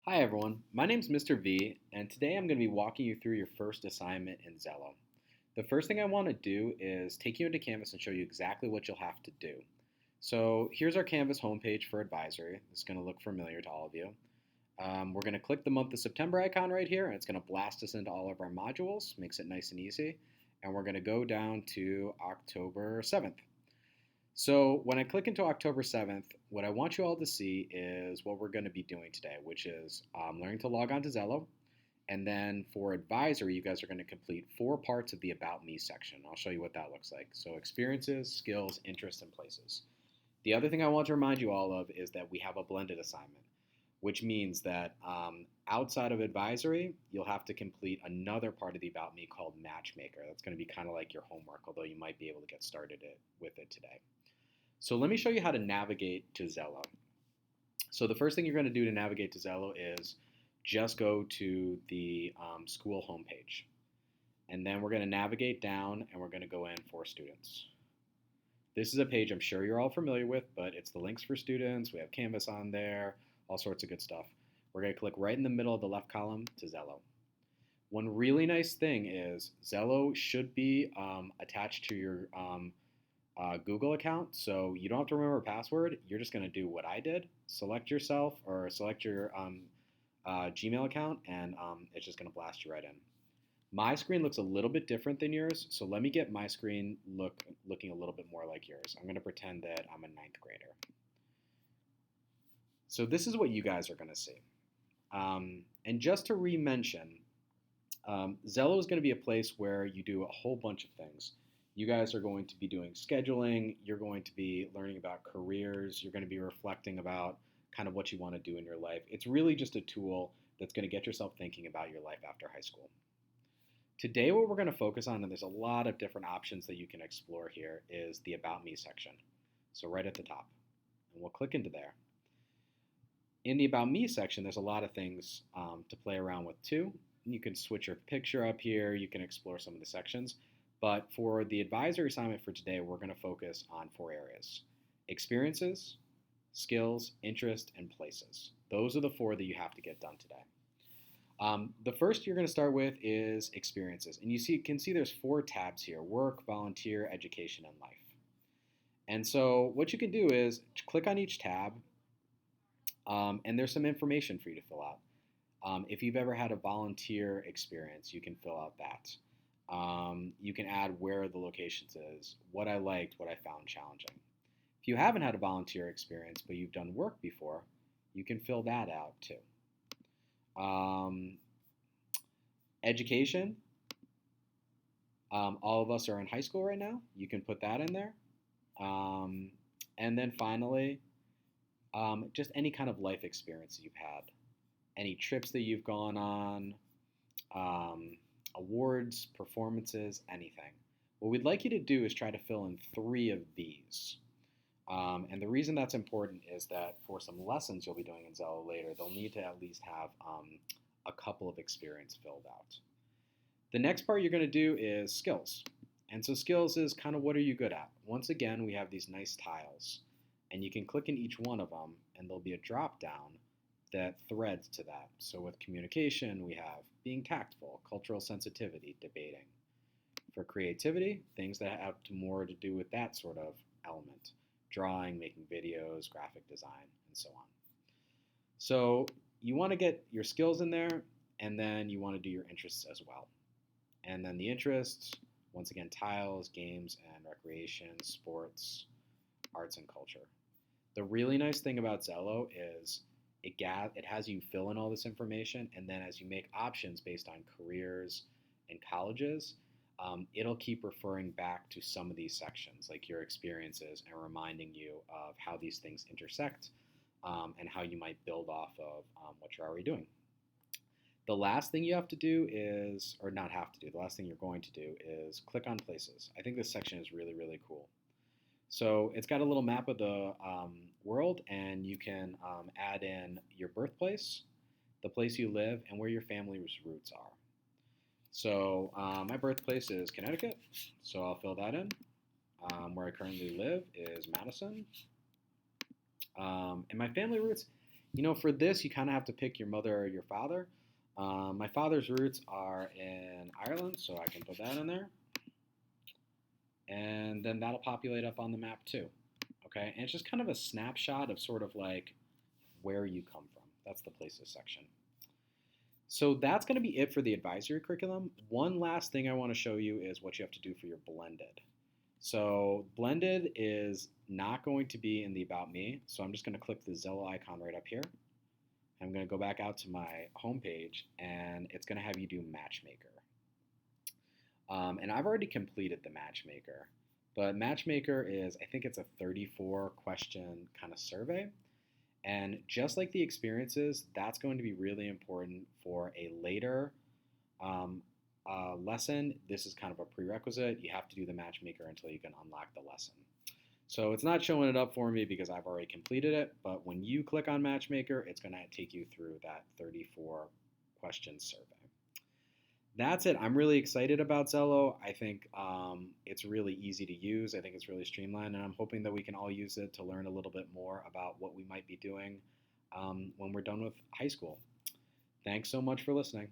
Hi everyone, my name's Mr. V, and today I'm going to be walking you through your first assignment in Xello. The first thing I want to do is take you into Canvas and show you exactly what you'll have to do. So here's our Canvas homepage for advisory. It's going to look familiar to all of you. We're going to click the month of September icon right here, and it's going to blast us into all of our modules, makes it nice and easy. And we're going to go down to October 7th. So when I click into October 7th, what I want you all to see is what we're going to be doing today, which is learning to log on to Xello. And then for advisory, you guys are going to complete 4 parts of the About Me section. I'll show you what that looks like. So experiences, skills, interests, and places. The other thing I want to remind you all of is that we have a blended assignment, which means that outside of advisory, you'll have to complete another part of the About Me called Matchmaker. That's going to be kind of like your homework, although you might be able to get started with it today. So let me show you how to navigate to Xello. So the first thing you're going to do to navigate to Xello is just go to the school homepage. And then we're going to navigate down and we're going to go in for students. This is a page I'm sure you're all familiar with, but it's the links for students. We have Canvas on there, all sorts of good stuff. We're going to click right in the middle of the left column to Xello. One really nice thing is Xello should be attached to your Google account, so you don't have to remember a password. You're just going to do what I did. Select yourself or select your Gmail account, and it's just going to blast you right in. My screen looks a little bit different than yours, so let me get my screen looking a little bit more like yours. I'm going to pretend that I'm a ninth grader. So this is what you guys are going to see. And just to re-mention, Xello is going to be a place where you do a whole bunch of things. You guys are going to be doing scheduling, you're going to be learning about careers, you're going to be reflecting about kind of what you want to do in your life. It's really just a tool that's going to get yourself thinking about your life after high school. Today, what we're going to focus on, and there's a lot of different options that you can explore here, is the About Me section. So right at the top. And we'll click into there. In the About Me section, there's a lot of things to play around with too. You can switch your picture up here, you can explore some of the sections. But for the advisory assignment for today, we're going to focus on 4 areas: experiences, skills, interest, and places. Those are the 4 that you have to get done today. The first you're going to start with is experiences. And you can see there's 4 tabs here: work, volunteer, education, and life. And so what you can do is click on each tab, and there's some information for you to fill out. If you've ever had a volunteer experience, you can fill out that. You can add where the locations is, what I liked, what I found challenging. If you haven't had a volunteer experience but you've done work before, you can fill that out too. Education, all of us are in high school right now. You can put that in there. And then finally, just any kind of life experience that you've had, any trips that you've gone on, awards, performances, anything. What we'd like you to do is try to fill in 3 of these. And the reason that's important is that for some lessons you'll be doing in Xello later, they'll need to at least have a couple of experience filled out. The next part you're going to do is skills. And so skills is kind of what are you good at? Once again, we have these nice tiles. And you can click in each one of them, and there'll be a drop down that threads to that. So with communication, we have being tactful, cultural sensitivity, debating. For creativity, things that have more to do with that sort of element: drawing, making videos, graphic design, and so on. So you want to get your skills in there, and then you want to do your interests as well. And then the interests, once again, tiles, games and recreation, sports, arts and culture. The really nice thing about Xello is it has you fill in all this information, and then as you make options based on careers and colleges, it'll keep referring back to some of these sections, like your experiences, and reminding you of how these things intersect and how you might build off of what you're already doing. The last thing you have to do is, or not have to do, the last thing you're going to do is click on places. I think this section is really, really cool. So it's got a little map of the world, and you can add in your birthplace, the place you live, and where your family's roots are. So my birthplace is Connecticut, so I'll fill that in. Where I currently live is Madison. And my family roots, For this, you kind of have to pick your mother or your father. My father's roots are in Ireland, so I can put that in there. And then that'll populate up on the map too. Okay, and it's just kind of a snapshot of sort of like where you come from. That's the places section. So that's going to be it for the advisory curriculum. One last thing I want to show you is what you have to do for your blended. So blended is not going to be in the About Me. So I'm just going to click the Xello icon right up here. I'm going to go back out to my home page, and it's going to have you do Matchmaker. And I've already completed the Matchmaker. But Matchmaker is, I think it's a 34 question kind of survey. And just like the experiences, that's going to be really important for a later um, lesson. This is kind of a prerequisite. You have to do the Matchmaker until you can unlock the lesson. So it's not showing it up for me because I've already completed it, but when you click on Matchmaker, it's going to take you through that 34 question survey. That's it. I'm really excited about Xello. I think it's really easy to use. I think it's really streamlined, and I'm hoping that we can all use it to learn a little bit more about what we might be doing when we're done with high school. Thanks so much for listening.